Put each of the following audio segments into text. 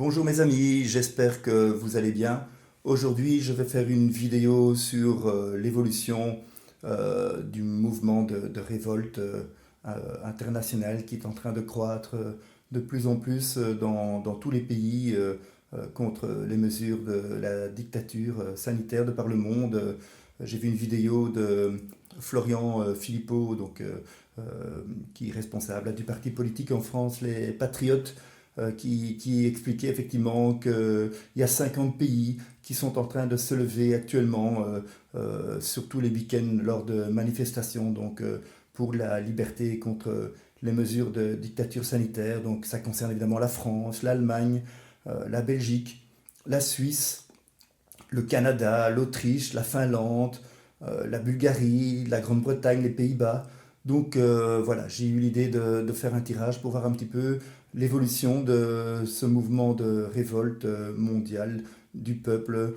Bonjour mes amis, j'espère que vous allez bien. Aujourd'hui, je vais faire une vidéo sur l'évolution du mouvement de révolte international qui est en train de croître de plus en plus dans tous les pays contre les mesures de la dictature sanitaire de par le monde. J'ai vu une vidéo de Florian Philippot, qui est responsable du parti politique en France, les Patriotes, qui expliquait effectivement qu'il y a 50 pays qui sont en train de se lever actuellement, surtout les week-ends lors de manifestations, pour la liberté contre les mesures de dictature sanitaire. Donc ça concerne évidemment la France, l'Allemagne, la Belgique, la Suisse, le Canada, l'Autriche, la Finlande, la Bulgarie, la Grande-Bretagne, les Pays-Bas. Voilà, j'ai eu l'idée de faire un tirage pour voir un petit peu l'évolution de ce mouvement de révolte mondiale du peuple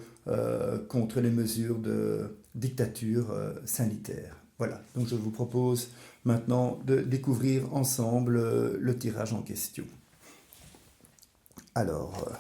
contre les mesures de dictature sanitaire. Voilà, donc je vous propose maintenant de découvrir ensemble le tirage en question. Alors,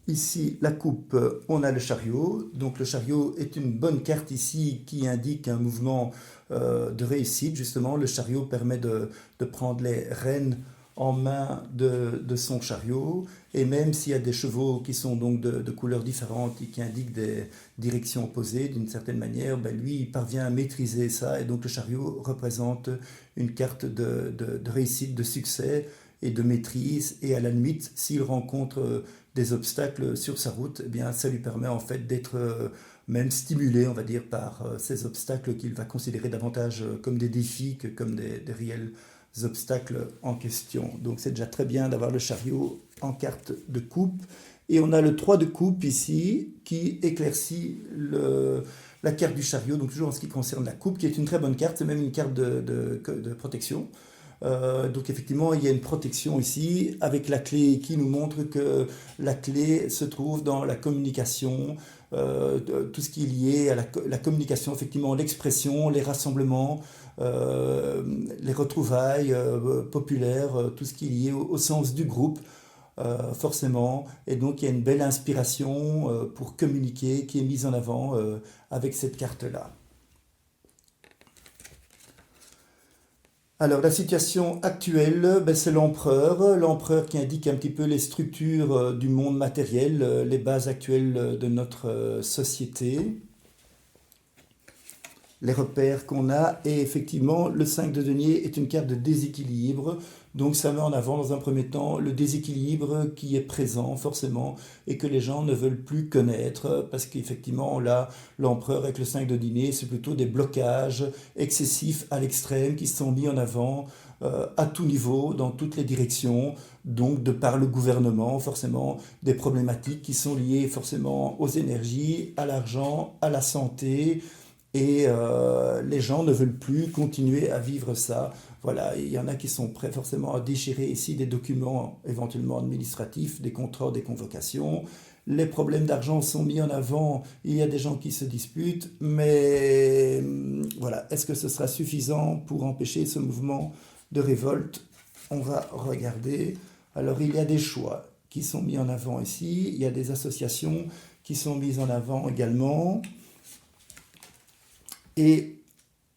ici, la coupe, on a le chariot. Donc le chariot est une bonne carte ici qui indique un mouvement de réussite. Justement, le chariot permet de prendre les rênes en main de son chariot. Et même s'il y a des chevaux qui sont donc de couleurs différentes et qui indiquent des directions opposées d'une certaine manière, lui, il parvient à maîtriser ça. Et donc le chariot représente une carte de réussite, de succès et de maîtrise. Et à la limite, s'il rencontre des obstacles sur sa route, ça lui permet en fait d'être même stimulé, on va dire, par ces obstacles qu'il va considérer davantage comme des défis que comme des réels obstacles en question. Donc c'est déjà très bien d'avoir le chariot en carte de coupe. Et on a le 3 de coupe ici qui éclaircit la carte du chariot, donc toujours en ce qui concerne la coupe, qui est une très bonne carte, c'est même une carte de protection. Donc effectivement, il y a une protection ici avec la clé qui nous montre que la clé se trouve dans la communication, tout ce qui est lié à la communication, effectivement, l'expression, les rassemblements, les retrouvailles populaires, tout ce qui est lié au sens du groupe. Forcément, et donc il y a une belle inspiration pour communiquer qui est mise en avant avec cette carte-là. Alors la situation actuelle, c'est l'empereur qui indique un petit peu les structures du monde matériel, les bases actuelles de notre société, les repères qu'on a, et effectivement le 5 de denier est une carte de déséquilibre, donc ça met en avant dans un premier temps le déséquilibre qui est présent forcément et que les gens ne veulent plus connaître, parce qu'effectivement là, l'empereur avec le 5 de denier, c'est plutôt des blocages excessifs à l'extrême qui sont mis en avant à tout niveau, dans toutes les directions, donc de par le gouvernement, forcément des problématiques qui sont liées forcément aux énergies, à l'argent, à la santé, et les gens ne veulent plus continuer à vivre ça. Voilà, il y en a qui sont prêts forcément à déchirer ici des documents éventuellement administratifs, des contrats, des convocations. Les problèmes d'argent sont mis en avant, il y a des gens qui se disputent, mais voilà, est-ce que ce sera suffisant pour empêcher ce mouvement de révolte? On va regarder. Alors il y a des choix qui sont mis en avant ici, il y a des associations qui sont mises en avant également. Et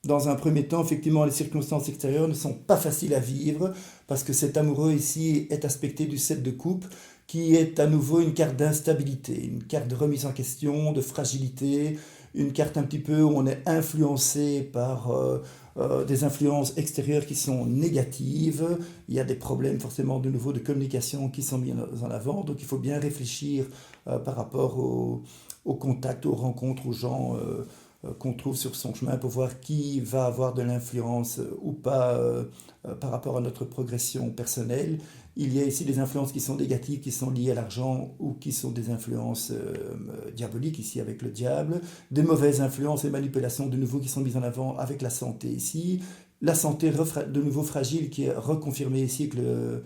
dans un premier temps, effectivement, les circonstances extérieures ne sont pas faciles à vivre parce que cet amoureux ici est aspecté du 7 de coupe qui est à nouveau une carte d'instabilité, une carte de remise en question, de fragilité, une carte un petit peu où on est influencé par des influences extérieures qui sont négatives. Il y a des problèmes forcément de nouveau de communication qui sont mis en avant, donc il faut bien réfléchir par rapport au contact, aux rencontres, aux gens qu'on trouve sur son chemin pour voir qui va avoir de l'influence ou pas par rapport à notre progression personnelle. Il y a ici des influences qui sont négatives, qui sont liées à l'argent ou qui sont des influences diaboliques, ici avec le diable. Des mauvaises influences et manipulations de nouveau qui sont mises en avant avec la santé ici. La santé de nouveau fragile qui est reconfirmée ici avec le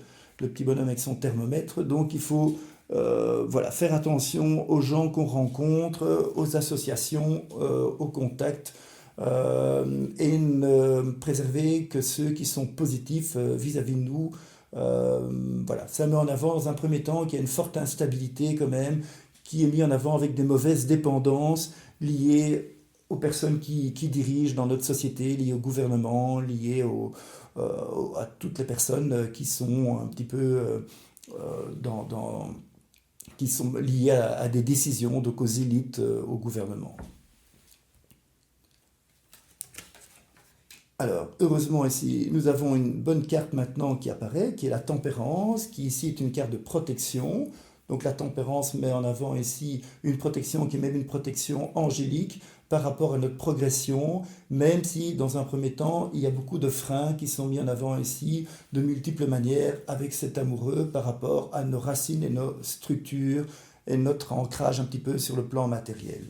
petit bonhomme avec son thermomètre. Donc il faut faire attention aux gens qu'on rencontre, aux associations, aux contacts, et ne préserver que ceux qui sont positifs vis-à-vis de nous, Voilà, ça met en avant dans un premier temps qu'il y a une forte instabilité quand même, qui est mis en avant avec des mauvaises dépendances liées aux personnes qui dirigent dans notre société, liées au gouvernement, à toutes les personnes qui sont un petit peu qui sont liées à des décisions, donc aux élites, au gouvernement. Alors, heureusement ici, nous avons une bonne carte maintenant qui apparaît, qui est la tempérance, qui ici est une carte de protection. Donc la tempérance met en avant ici une protection qui est même une protection angélique par rapport à notre progression, même si dans un premier temps, il y a beaucoup de freins qui sont mis en avant ici de multiples manières avec cet amoureux par rapport à nos racines et nos structures et notre ancrage un petit peu sur le plan matériel.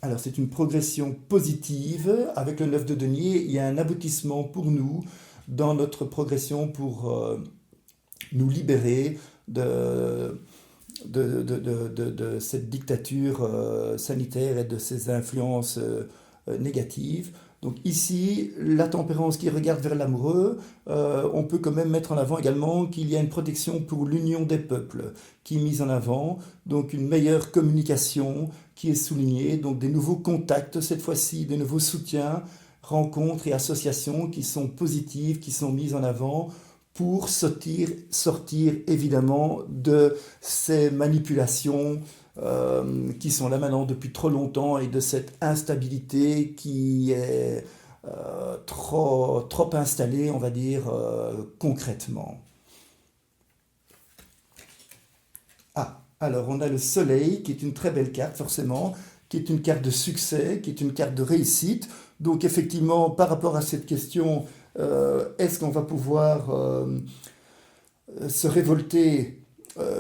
Alors c'est une progression positive. Avec le 9 de denier, il y a un aboutissement pour nous dans notre progression pour nous libérer de cette dictature sanitaire et de ces influences négatives. Donc ici, la tempérance qui regarde vers l'amoureux, on peut quand même mettre en avant également qu'il y a une protection pour l'union des peuples qui est mise en avant, donc une meilleure communication qui est soulignée, donc des nouveaux contacts cette fois-ci, des nouveaux soutiens, rencontres et associations qui sont positives, qui sont mises en avant pour sortir évidemment de ces manipulations qui sont là maintenant depuis trop longtemps et de cette instabilité qui est trop installée, on va dire, concrètement. Ah, alors on a le soleil qui est une très belle carte forcément, qui est une carte de succès, qui est une carte de réussite. Donc effectivement, par rapport à cette question, est-ce qu'on va pouvoir se révolter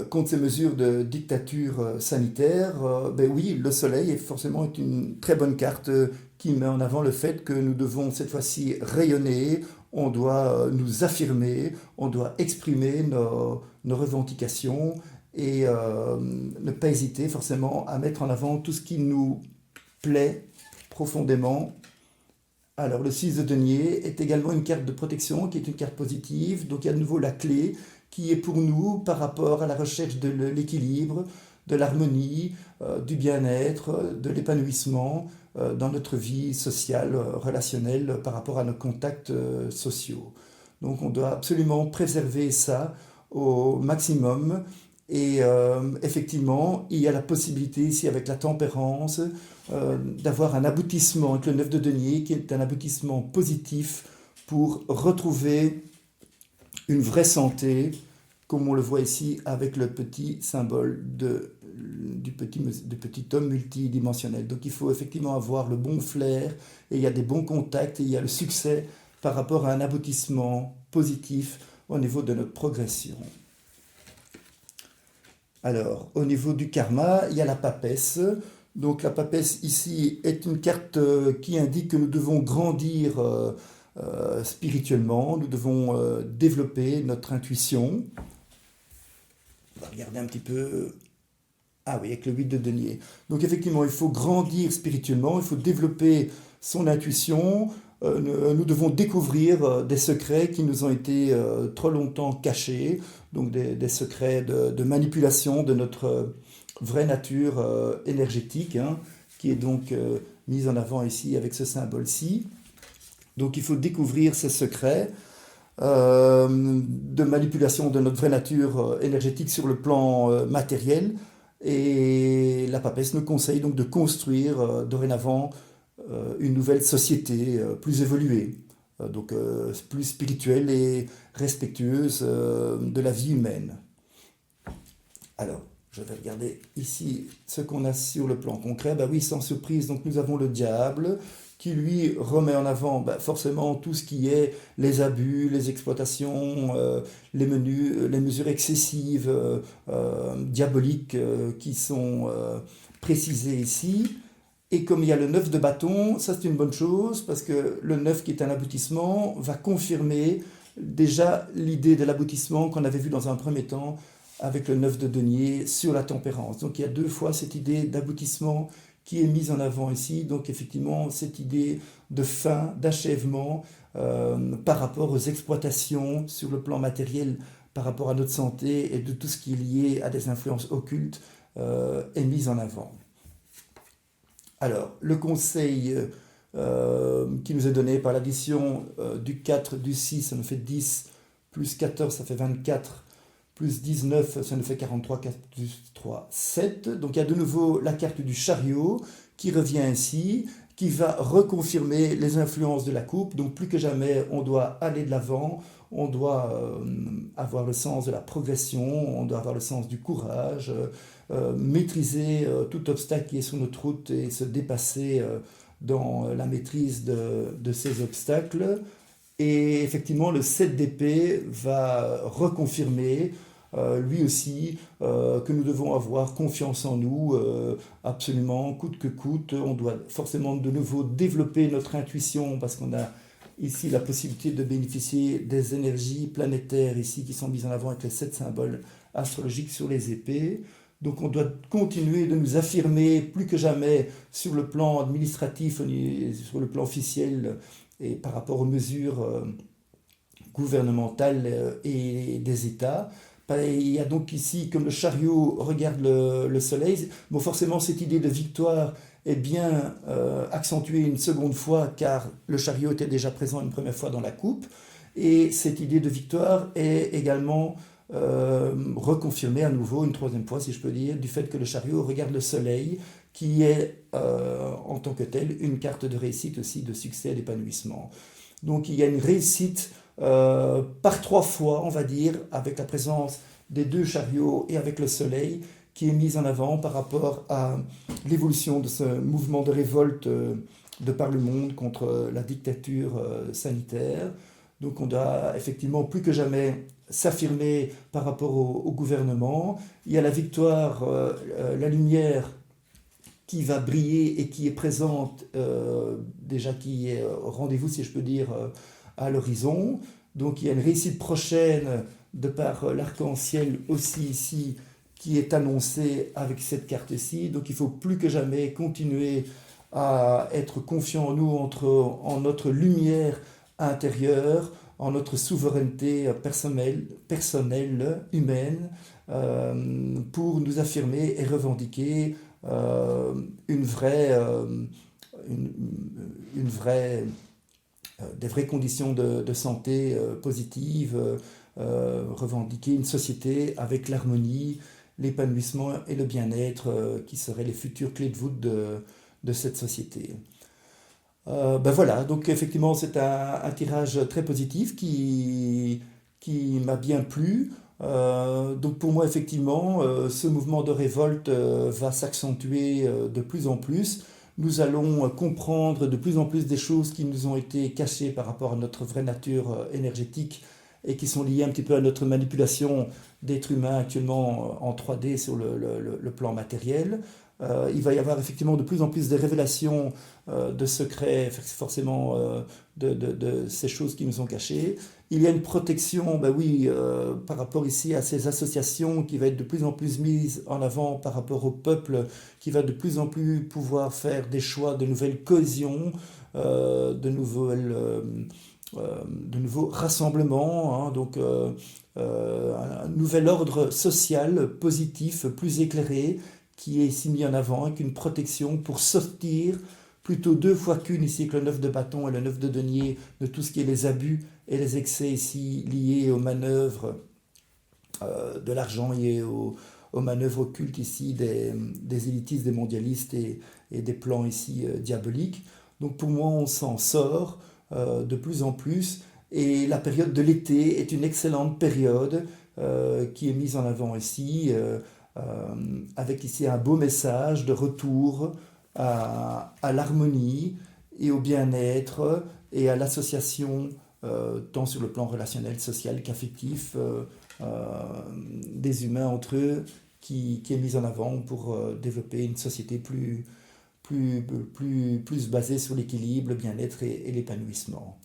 contre ces mesures de dictature sanitaire? Ben oui, le soleil est forcément une très bonne carte qui met en avant le fait que nous devons cette fois-ci rayonner, on doit nous affirmer, on doit exprimer nos revendications et ne pas hésiter forcément à mettre en avant tout ce qui nous plaît profondément. Alors le 6 de denier est également une carte de protection qui est une carte positive, donc il y a de nouveau la clé qui est pour nous par rapport à la recherche de l'équilibre, de l'harmonie, du bien-être, de l'épanouissement dans notre vie sociale, relationnelle par rapport à nos contacts sociaux. Donc on doit absolument préserver ça au maximum. Et effectivement, il y a la possibilité ici avec la tempérance d'avoir un aboutissement avec le 9 de denier qui est un aboutissement positif pour retrouver une vraie santé, comme on le voit ici avec le petit symbole du petit homme multidimensionnel. Donc il faut effectivement avoir le bon flair, et il y a des bons contacts, et il y a le succès par rapport à un aboutissement positif au niveau de notre progression. Alors, au niveau du karma, il y a la papesse. Donc la papesse ici est une carte qui indique que nous devons grandir spirituellement, nous devons développer notre intuition. On va regarder un petit peu. Ah oui, avec le 8 de denier. Donc effectivement, il faut grandir spirituellement, il faut développer son intuition. Nous devons découvrir des secrets qui nous ont été trop longtemps cachés, donc des secrets de manipulation de notre vraie nature énergétique, hein, qui est donc mise en avant ici avec ce symbole-ci. Donc il faut découvrir ces secrets de manipulation de notre vraie nature énergétique sur le plan matériel. Et la papesse nous conseille donc de construire dorénavant une nouvelle société plus évoluée, donc plus spirituelle et respectueuse de la vie humaine. Alors, je vais regarder ici ce qu'on a sur le plan concret. Ben oui, sans surprise, donc nous avons le diable qui lui remet en avant forcément tout ce qui est les abus, les exploitations, les mesures excessives, diaboliques qui sont précisées ici. Et comme il y a le 9 de bâton, ça c'est une bonne chose parce que le 9 qui est un aboutissement va confirmer déjà l'idée de l'aboutissement qu'on avait vu dans un premier temps avec le 9 de denier sur la tempérance. Donc il y a deux fois cette idée d'aboutissement qui est mise en avant ici. Donc effectivement, cette idée de fin, d'achèvement par rapport aux exploitations sur le plan matériel, par rapport à notre santé et de tout ce qui est lié à des influences occultes est mise en avant. Alors, le conseil qui nous est donné par l'addition du 4, du 6, ça nous fait 10, plus 14, ça fait 24, plus 19, ça nous fait 43, 4 plus 3, 7. Donc il y a de nouveau la carte du chariot qui revient ici, qui va reconfirmer les influences de la coupe. Donc plus que jamais, on doit aller de l'avant, on doit avoir le sens de la progression, on doit avoir le sens du courage, maîtriser tout obstacle qui est sur notre route et se dépasser dans la maîtrise de ces obstacles. Et effectivement, le 7 d'épée va reconfirmer, lui aussi, que nous devons avoir confiance en nous, absolument, coûte que coûte. On doit forcément de nouveau développer notre intuition parce qu'on a ici la possibilité de bénéficier des énergies planétaires ici qui sont mises en avant avec les 7 symboles astrologiques sur les épées. Donc on doit continuer de nous affirmer plus que jamais sur le plan administratif, sur le plan officiel et par rapport aux mesures gouvernementales et des États. Il y a donc ici, comme le chariot regarde le soleil, bon, forcément cette idée de victoire est bien accentuée une seconde fois car le chariot était déjà présent une première fois dans la coupe. Et cette idée de victoire est également reconfirmée à nouveau une troisième fois, si je peux dire, du fait que le chariot regarde le soleil, qui est en tant que tel une carte de réussite aussi, de succès et d'épanouissement. Donc il y a une réussite par 3 fois, on va dire, avec la présence des 2 chariots et avec le soleil, qui est mise en avant par rapport à l'évolution de ce mouvement de révolte de par le monde contre la dictature sanitaire. Donc on doit effectivement plus que jamais s'affirmer par rapport au gouvernement. Il y a la victoire, la lumière qui va briller et qui est présente, déjà qui est au rendez-vous, si je peux dire, à l'horizon. Donc il y a une réussite prochaine de par l'arc-en-ciel aussi ici, qui est annoncée avec cette carte-ci. Donc il faut plus que jamais continuer à être confiant en nous, en notre lumière intérieure, en notre souveraineté personnelle, humaine, pour nous affirmer et revendiquer une vraie, des vraies conditions de santé positives, revendiquer une société avec l'harmonie, l'épanouissement et le bien-être qui seraient les futures clés de voûte de cette société. Ben voilà, donc effectivement c'est un tirage très positif qui m'a bien plu. Donc pour moi effectivement ce mouvement de révolte va s'accentuer de plus en plus. Nous allons comprendre de plus en plus des choses qui nous ont été cachées par rapport à notre vraie nature énergétique et qui sont liées un petit peu à notre manipulation d'êtres humains actuellement en 3D sur le plan matériel. Il va y avoir effectivement de plus en plus de révélations de secrets, forcément de ces choses qui nous sont cachées. Il y a une protection, ben oui, par rapport ici à ces associations qui va être de plus en plus mise en avant par rapport au peuple, qui va de plus en plus pouvoir faire des choix de nouvelles cohésions, de nouveaux rassemblements, hein, donc un nouvel ordre social positif, plus éclairé, qui est ici mis en avant, avec une protection pour sortir plutôt 2 fois qu'une ici avec le 9 de bâton et le 9 de denier, de tout ce qui est les abus et les excès ici liés aux manœuvres de l'argent et aux manœuvres occultes ici des élitistes, des mondialistes et des plans ici diaboliques. Donc pour moi on s'en sort de plus en plus et la période de l'été est une excellente période qui est mise en avant ici avec ici un beau message de retour à l'harmonie et au bien-être et à l'association tant sur le plan relationnel, social qu'affectif des humains entre eux qui est mise en avant pour développer une société plus basée sur l'équilibre, le bien-être et l'épanouissement.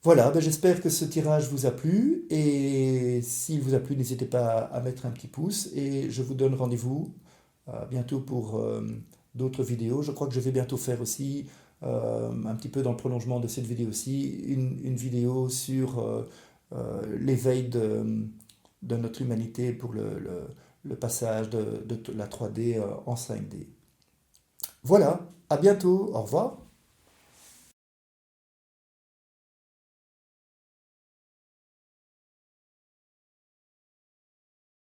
Voilà, ben j'espère que ce tirage vous a plu et s'il vous a plu, n'hésitez pas à mettre un petit pouce et je vous donne rendez-vous bientôt pour d'autres vidéos. Je crois que je vais bientôt faire aussi, un petit peu dans le prolongement de cette vidéo-ci, une vidéo sur l'éveil de notre humanité pour le passage de la 3D en 5D. Voilà, à bientôt, au revoir.